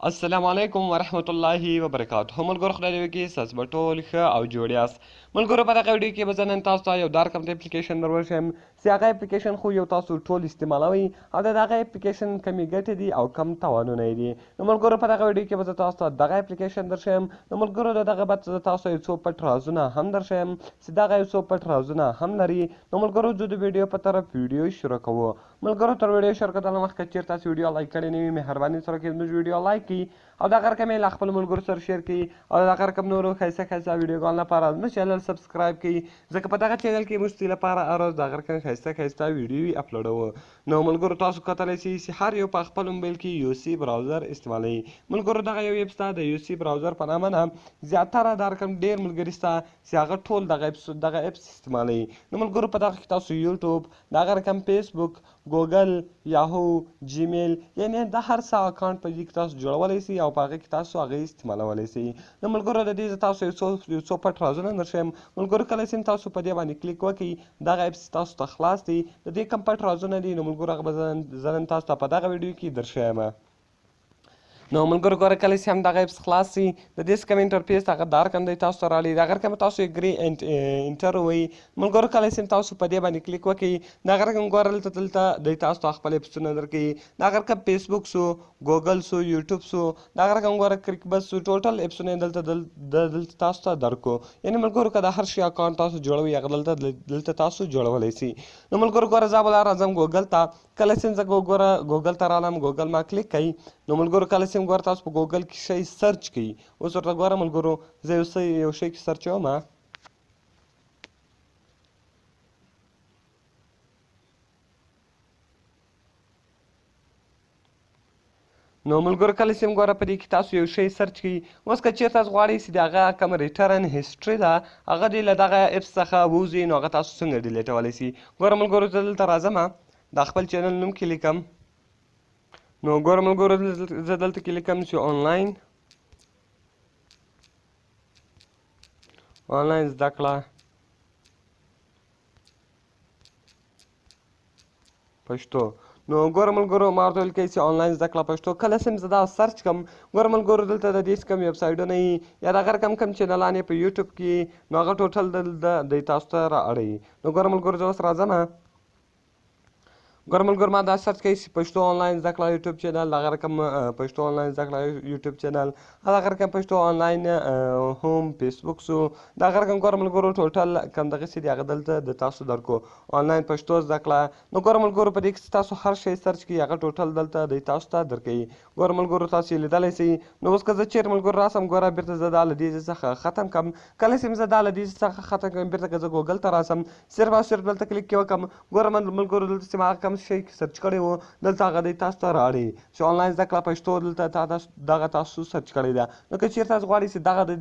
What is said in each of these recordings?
السلام علیکم ورحمت الله وبرکاته. ملګرو خدای دې وکړي ستاسو به ټول ښه او جوړ یاست. ملګرو په دغه ویډیو کې به زه نن تاسو ته یو دارکمپ اپلیکیشن در وښیم چې هغه اپلیکیشن خو یو تاسو ټول استعمالوئ او د دغه اپلیکیشن کمې ګټې دي او کم تاوانونه یې دي. نو ملګرو په دغه ویډیو کې به زه تاسو ته دغه اپلیکیشن در ښیم. نو ملګرو د دغه بعد زه تاسو ته یو څو پټ رازونه هم در ښیم چې دغه یو څو پټ رازونه هم لري. نو ملګرو زه د ویډیو په طرف ویډیو شروع کوو. ملګرو تر ویډیو شروع کېدلو مخکې چېرته تاسو ویډیو لایک کړی نه وي مهرباني سره کې زموږ ویډیو لایک کړئ او دغه رقم یې له خپلو ملګرو سره شیر کړئ او دغه رقم نورو ښایسته ښایسته ویډیوګانو لپاره زموږ چینل سبسکرایب کړئ ځکه په دغه چینل کې موږ ستاسو لپاره هر ورځ دغه رقم ښایسته ښایسته ویډیوې اپلوډوو. نو ملګرو تاسو کتلی شئ چې هر یو په خپل موبایل کې یو سی براوزر استعمالوي. ملګرو دغه یو ویب سته د یو سی براوزر په نامه نه زیاتره دا رقم ډېر ملګري شته چې هغه ټول دغه اپس استعمالوي. نو ملګرو په دغه کې تاسو یوټیوب دغه رقم فیسبوک ګوګل یاهو جیمیل یعنې د هر څه اکاونټ په دې کې تاسو جوړولی شئ او په هغه کې تاسو هغه استعمالولی شئ. نو ملګرو د دې زه تاسو یو څو پټ رازونه درښیم. ملګرو کله چې تاسو په دې باندې کلیک وکړئ دغه اپس تاسو ته خلاص دی. د دې کوم پټ رازونه دي نو ملګرو هغه به زه نن تاسو ته په دغه ویډیو کې درښیم. نو ملګرو ګوره کله چې هم دغه اپس خلاص شي د دې څخه کوم انټرفیس هغه دا رقم دی تاسو ته راوړي. دغه رقم تاسو اګري انټر ووایئ. ملګرو کله چې تاسو په دې باندې کلیک وکړئ دغه رقم ګوره دلته دی تاسو ته خپل اپسونه درکوي. دغه رقم فیسبوک سو ګوګل سو یوټیوب سو دغه رقم ګوره کرکبس سو ټوټل اپسونه یې دلته تاسو ته درکو. یعنې ملګرو که د هر شي اکاونټ تاسو جوړوئ هغه دلته تاسو جوړولی شئ. نو ملګرو ګوره زه به راځم ګوګل ته. کله چې زه ګوګل ته رالم ګوګل ما کلیک کوئ. نو ملګرو کله چې ګوره تاسو په ګوګل کې شی سرچ کوئ. اوس ورته ګوره ملګرو زه یو شی کې سرچ کوم. نو ملګرو کله چې ګوره په دې کې تاسو یو شی سرچ کوئ. اوس که چېرته تاسو غواړئ چې د هغه کوم ریټرن هسټري ده هغه دې له دغه اپس څخه ووځي نو هغه تاسو څنګه ډیلیټولی شئ. ګوره ملګرو زه دلته راځم د خپل چینل نوم کې لیکم. نو ګوره ملګرو زه دلته کې لیکم چې آنلاین زده کړه پښتو. نو ګوره ملګرو ما ورته ویل کوي چې آنلاین زده کړه پښتو. کله چې زه دا سرچ کړم ګوره ملګرو دلته د دې کوم ویب سایټونه وي یا دغه رقم کوم چینلان یې په یوټیوب کې نو هغه ټوټل دی تاسو ته رااړوي. نو ګوره ملګرو زه اوس راځم. ګوره ملګرو ما دا سرچ کوي چې پښتو آنلاین زده کړه یوټیوب چینل دغه رقم پښتو آنلاین زده کړه یوټیوب چینل دغه رقم پښتو آنلاین هوم فیسبوک سو دغه رقم ګوره ملګرو ټوټل کوم دغسې دي هغه دلته د تاسو درکو آنلاین پښتو زده کړه. نو ګوره ملګرو په دې کې تاسو هر شی سرچ کړئ هغه ټوټل دلته دی تاسو ته درکوي. ګوره ملګرو تاسو یې لیدلی شئ. نو اوس که زه چیرې ملګرو راسم ګوره بېرته زه دا له دې څخه ختم کړم. کله چې زه دا له دې څخه ختم کړم بېرته که زه ګوګل ته راسم صرف او صرف دلته کلیک وکړم ګوره ملګرو دلته چې ما هغه کوم شی سرچ کړی و دلته هغه دی تاسو ته راوړي چې آنلاین زده کړه پښتو دلته دغه تاسو سرچ کړی ده. نو که چېرته تاسو غواړئ چې دغه دی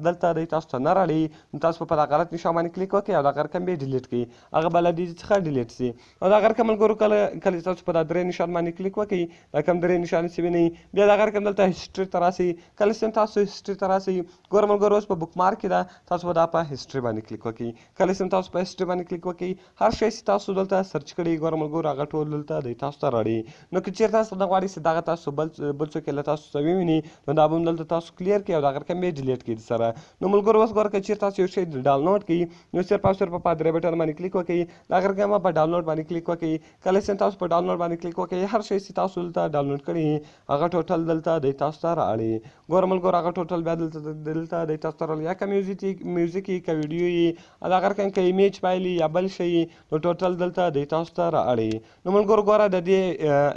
دلته دی تاسو ته نه راوړي نو تاسو په دغه غلط نښان باندې کلیک وکړئ او دغه رقم بیا ډیلیټ کړئ هغه به له دې څخه ډیلیټ شي. او دغه رقم ملګرو کله چې تاسو په دا درې نښان باندې کلیک وکړئ دا کوم درې نښانې چې وینئ بیا دغه رقم دلته هسټري ته راسئ. کله چې تاسو هسټري ته راسئ ګوره ملګرو اوس په بک مارک کې ده تاسو به دا په هسټري باندې کلیک وکړئ. کله چې تاسو په هسټري باندې کلیک وکړئ هر شی چې تاسو دلته سرچ کړي ګوره ملګرو هغه ټول دلته دی تاسو ته راوړي. نو که چېرته تاسو نه غواړئ چې دغه تاسو بل څوک یې له تاسو څخه وویني نو دا به هم دلته تاسو کلیر کړئ او دغه رقم یې ډیلیټ کړئ سره. نو ملګرو اوس ګوره که چېرته تاسو یو شی ډاونلوډ کړئ نو صرف او صرف په درې بټن باندې کلیک وکړئ دغه رقم په ډاونلوډ باندې کلیک وکړئ. کله چې تاسو په ډاونلوډ باندې کلیک وکړئ هر شی چې تاسو دلته ډاونلوډ کړي هغه ټوټل دلته دی تاسو ته راوړي. ګوره ملګرو هغه ټوټل بیا دلته دی تاسو ته راوړي یا که میوزیک یي که ویډیو یي دغه رقم که ایمیج فایل یا بل شی نو ټوټل دلته دی تاسو ته راوړي. نو ملګرو ګوره د دې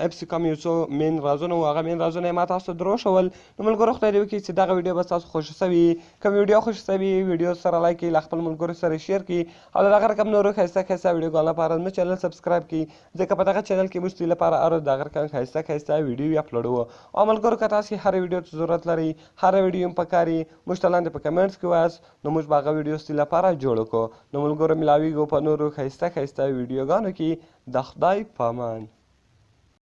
اپس کوم یو څو مین رازونه وو هغه مین رازونه یې ما تاسو ته در وښول. نو ملګرو خدای دې وکړي چې دغه ویډیو به ستاسو خوښه سوي. که ویډیو خوښه سوي ویډیو سره لایک کړئ له خپل ملګرو سره شیر کړئ او د دغه رقم نورو ښایسته ښایسته ویډیوګانو لپاره زموږ چینل سبسکرایب کړئ ځکه په دغه چینل کې موږ ستاسو لپاره هر ورځ دغه رقم ښایسته ښایسته ویډیو اپلوډوو. او ملګرو که تاسې هرې ویډیو ته ضرورت لرئ هره ویډیو هم پکار وي موږ ته لاندې په کمنټس کې وایاست نو موږ به هغه ویډیو ستاسو لپاره جوړ کړو. نو ملګرو ملاویږو په نورو ښایسته ښایسته ویډیوګانو کې د خدای په امان.